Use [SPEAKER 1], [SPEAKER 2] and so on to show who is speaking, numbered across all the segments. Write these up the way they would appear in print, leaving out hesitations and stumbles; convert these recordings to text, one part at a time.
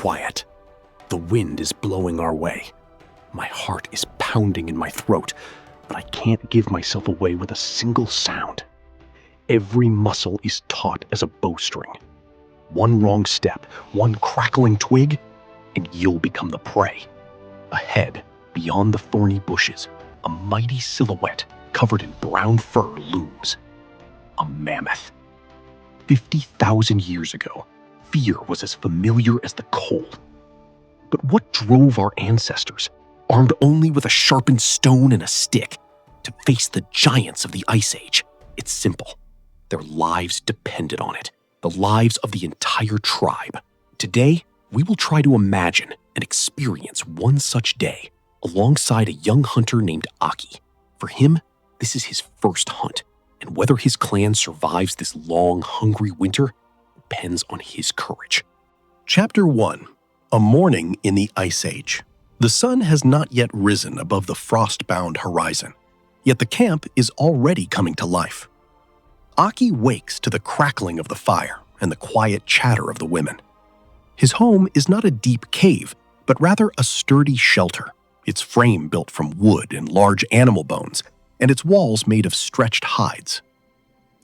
[SPEAKER 1] quiet. The wind is blowing our way. My heart is pounding in my throat, but I can't give myself away with a single sound. Every muscle is taut as a bowstring. One wrong step, one crackling twig, and you'll become the prey. Ahead, beyond the thorny bushes, a mighty silhouette covered in brown fur looms. A mammoth. 50,000 years ago, fear was as familiar as the cold. But what drove our ancestors, armed only with a sharpened stone and a stick, to face the giants of the Ice Age? It's simple. Their lives depended on it, the lives of the entire tribe. Today, we will try to imagine and experience one such day alongside a young hunter named Aki. For him, this is his first hunt, and whether his clan survives this long, hungry winter depends on his courage.
[SPEAKER 2] Chapter 1. A Morning in the Ice Age. The sun has not yet risen above the frost-bound horizon, yet the camp is already coming to life. Aki wakes to the crackling of the fire and the quiet chatter of the women. His home is not a deep cave, but rather a sturdy shelter, its frame built from wood and large animal bones, and its walls made of stretched hides.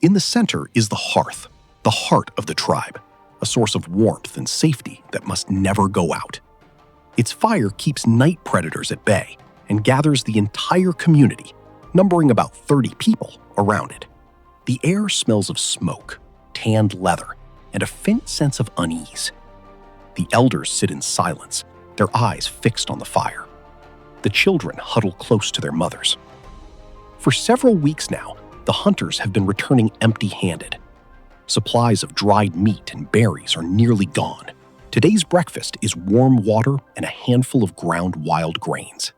[SPEAKER 2] In the center is the hearth, the heart of the tribe, a source of warmth and safety that must never go out. Its fire keeps night predators at bay and gathers the entire community, numbering about 30 people, around it. The air smells of smoke, tanned leather, and a faint sense of unease. The elders sit in silence, their eyes fixed on the fire. The children huddle close to their mothers. For several weeks now, the hunters have been returning empty-handed. Supplies of dried meat and berries are nearly gone. Today's breakfast is warm water and a handful of ground wild grains.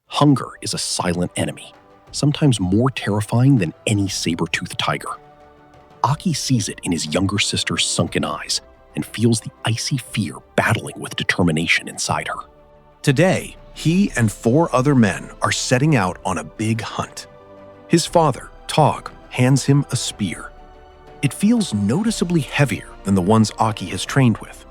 [SPEAKER 2] Hunger is a silent enemy, sometimes more terrifying than any saber-toothed tiger. Aki sees it in his younger sister's sunken eyes and feels the icy fear battling with determination inside her.
[SPEAKER 3] Today, he and 4 other men are setting out on a big hunt. His father, Tog, hands him a spear. It feels noticeably heavier than the ones Aki has trained with.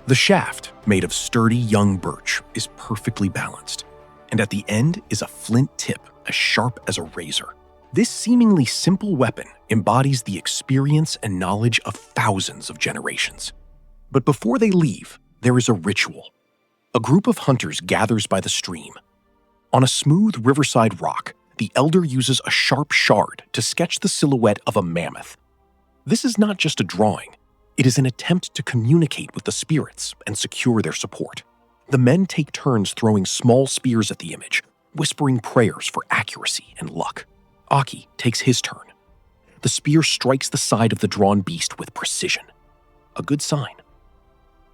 [SPEAKER 3] The shaft, made of sturdy young birch, is perfectly balanced, and at the end is a flint tip as sharp as a razor. This seemingly simple weapon embodies the experience and knowledge of thousands of generations. But before they leave, there is a ritual. A group of hunters gathers by the stream. On a smooth riverside rock, the elder uses a sharp shard to sketch the silhouette of a mammoth. This is not just a drawing. It is an attempt to communicate with the spirits and secure their support. The men take turns throwing small spears at the image, whispering prayers for accuracy and luck. Aki takes his turn. The spear strikes the side of the drawn beast with precision. A good sign.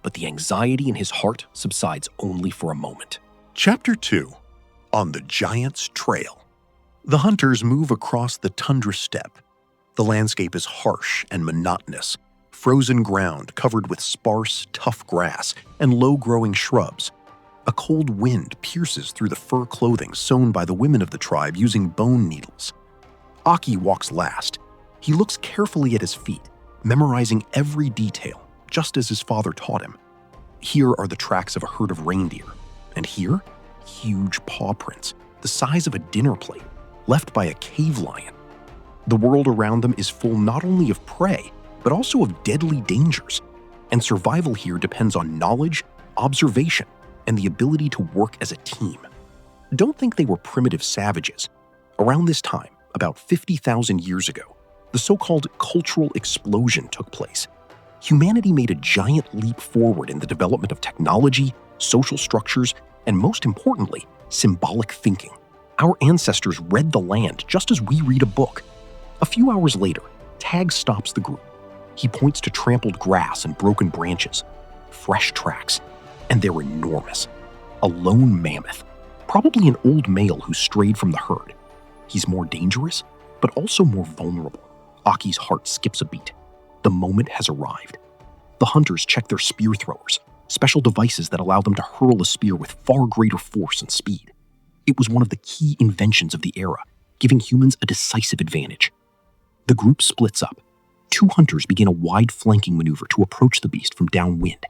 [SPEAKER 3] But the anxiety in his heart subsides only for a moment.
[SPEAKER 2] Chapter 2. On the Giant's Trail. The hunters move across the tundra steppe. The landscape is harsh and monotonous, frozen ground covered with sparse, tough grass and low-growing shrubs. A cold wind pierces through the fur clothing sewn by the women of the tribe using bone needles. Aki walks last. He looks carefully at his feet, memorizing every detail, just as his father taught him. Here are the tracks of a herd of reindeer, and here, huge paw prints, the size of a dinner plate, left by a cave lion. The world around them is full not only of prey, but also of deadly dangers, and survival here depends on knowledge, observation, and the ability to work as a team. Don't think they were primitive savages. Around this time, about 50,000 years ago, the so-called cultural explosion took place. Humanity made a giant leap forward in the development of technology, social structures, and most importantly, symbolic thinking. Our ancestors read the land just as we read a book. A few hours later, Tag stops the group. He points to trampled grass and broken branches, fresh tracks, and they're enormous. A lone mammoth, probably an old male who strayed from the herd. He's more dangerous, but also more vulnerable. Aki's heart skips a beat. The moment has arrived. The hunters check their spear throwers, special devices that allow them to hurl a spear with far greater force and speed. It was one of the key inventions of the era, giving humans a decisive advantage. The group splits up. 2 hunters begin a wide flanking maneuver to approach the beast from downwind.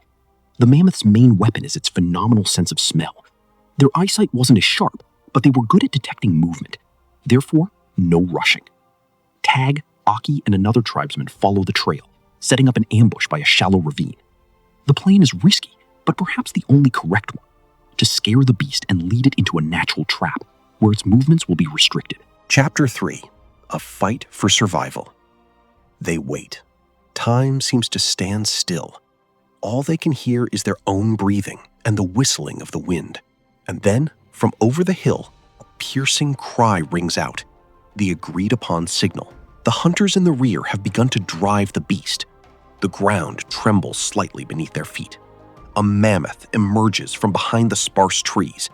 [SPEAKER 4] The mammoth's main weapon is its phenomenal sense of smell. Their eyesight wasn't as sharp, but they were good at detecting movement. Therefore, no rushing. Tag, Aki, and another tribesman follow the trail, setting up an ambush by a shallow ravine. The plan is risky, but perhaps the only correct one, to scare the beast and lead it into a natural trap, where its movements will be restricted.
[SPEAKER 3] Chapter 3. A Fight for Survival. They wait. Time seems to stand still. All they can hear is their own breathing and the whistling of the wind. And then, from over the hill, a piercing cry rings out, the agreed-upon signal. The hunters in the rear have begun to drive the beast. The ground trembles slightly beneath their feet. A mammoth emerges from behind the sparse trees.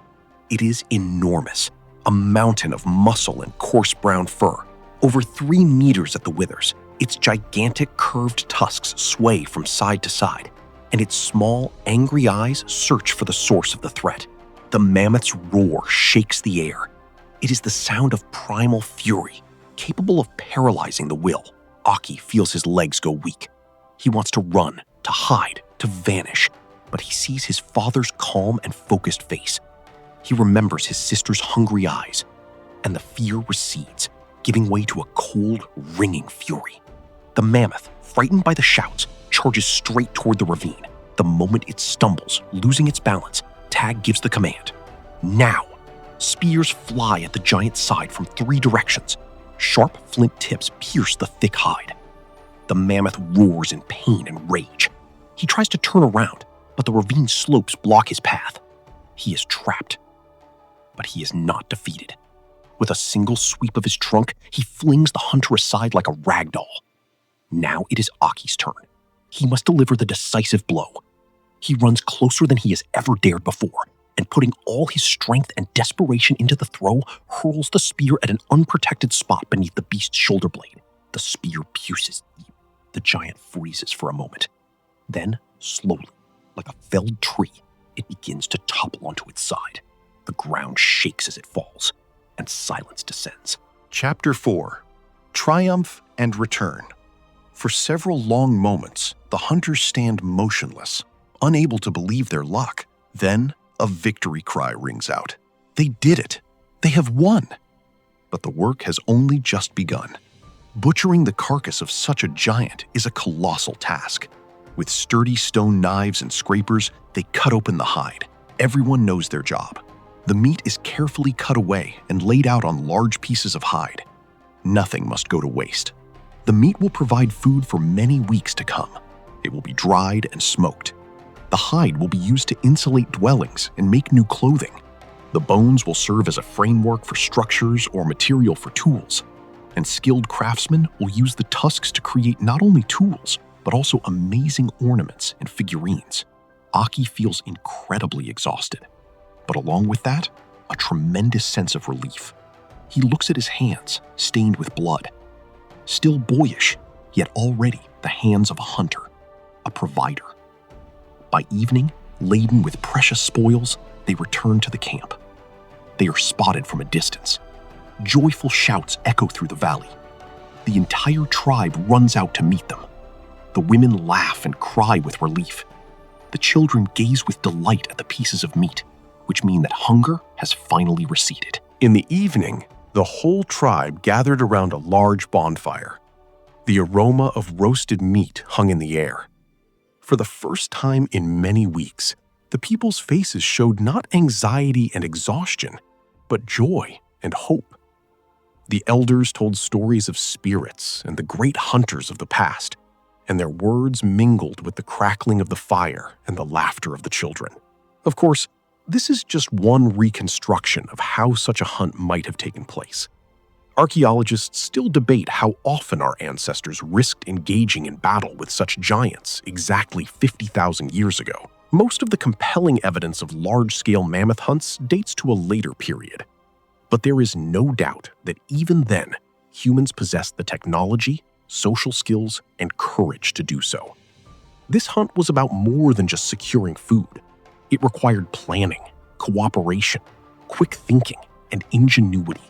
[SPEAKER 3] It is enormous, a mountain of muscle and coarse brown fur, over 3 meters at the withers. Its gigantic curved tusks sway from side to side, and its small, angry eyes search for the source of the threat. The mammoth's roar shakes the air. It is the sound of primal fury, capable of paralyzing the will. Aki feels his legs go weak. He wants to run, to hide, to vanish, but he sees his father's calm and focused face. He remembers his sister's hungry eyes, and the fear recedes, giving way to a cold, ringing fury. The mammoth, frightened by the shouts, charges straight toward the ravine. The moment it stumbles, losing its balance, Tag gives the command. Now! Spears fly at the giant's side from 3 directions. Sharp flint tips pierce the thick hide. The mammoth roars in pain and rage. He tries to turn around, but the ravine slopes block his path. He is trapped. But he is not defeated. With a single sweep of his trunk, he flings the hunter aside like a rag doll. Now it is Aki's turn. He must deliver the decisive blow. He runs closer than he has ever dared before, and putting all his strength and desperation into the throw, hurls the spear at an unprotected spot beneath the beast's shoulder blade. The spear pierces deep. The giant freezes for a moment. Then, slowly, like a felled tree, it begins to topple onto its side. The ground shakes as it falls, and silence descends.
[SPEAKER 2] Chapter 4. Triumph and Return. For several long moments, the hunters stand motionless, unable to believe their luck. Then, a victory cry rings out. They did it! They have won! But the work has only just begun. Butchering the carcass of such a giant is a colossal task. With sturdy stone knives and scrapers, they cut open the hide. Everyone knows their job. The meat is carefully cut away and laid out on large pieces of hide. Nothing must go to waste. The meat will provide food for many weeks to come. It will be dried and smoked. The hide will be used to insulate dwellings and make new clothing. The bones will serve as a framework for structures or material for tools. And skilled craftsmen will use the tusks to create not only tools, but also amazing ornaments and figurines. Aki feels incredibly exhausted. But along with that, a tremendous sense of relief. He looks at his hands, stained with blood. Still boyish, yet already the hands of a hunter, a provider. By evening, laden with precious spoils, they return to the camp. They are spotted from a distance. Joyful shouts echo through the valley. The entire tribe runs out to meet them. The women laugh and cry with relief. The children gaze with delight at the pieces of meat, which mean that hunger has finally receded.
[SPEAKER 3] In the evening, the whole tribe gathered around a large bonfire. The aroma of roasted meat hung in the air. For the first time in many weeks, the people's faces showed not anxiety and exhaustion, but joy and hope. The elders told stories of spirits and the great hunters of the past, and their words mingled with the crackling of the fire and the laughter of the children. Of course, this is just one reconstruction of how such a hunt might have taken place. Archaeologists still debate how often our ancestors risked engaging in battle with such giants exactly 50,000 years ago. Most of the compelling evidence of large-scale mammoth hunts dates to a later period. But there is no doubt that even then, humans possessed the technology, social skills, and courage to do so. This hunt was about more than just securing food. It required planning, cooperation, quick thinking, and ingenuity.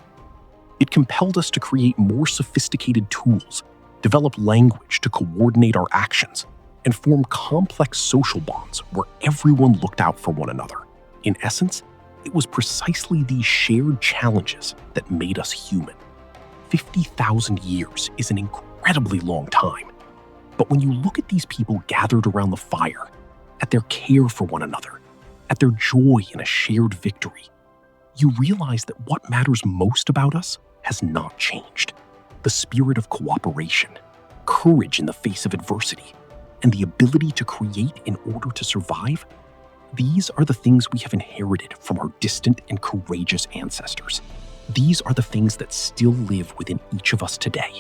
[SPEAKER 3] It compelled us to create more sophisticated tools, develop language to coordinate our actions, and form complex social bonds where everyone looked out for one another. In essence, it was precisely these shared challenges that made us human. 50,000 years is an incredibly long time. But when you look at these people gathered around the fire, at their care for one another, at their joy in a shared victory, you realize that what matters most about us has not changed. The spirit of cooperation, courage in the face of adversity, and the ability to create in order to survive, these are the things we have inherited from our distant and courageous ancestors. These are the things that still live within each of us today.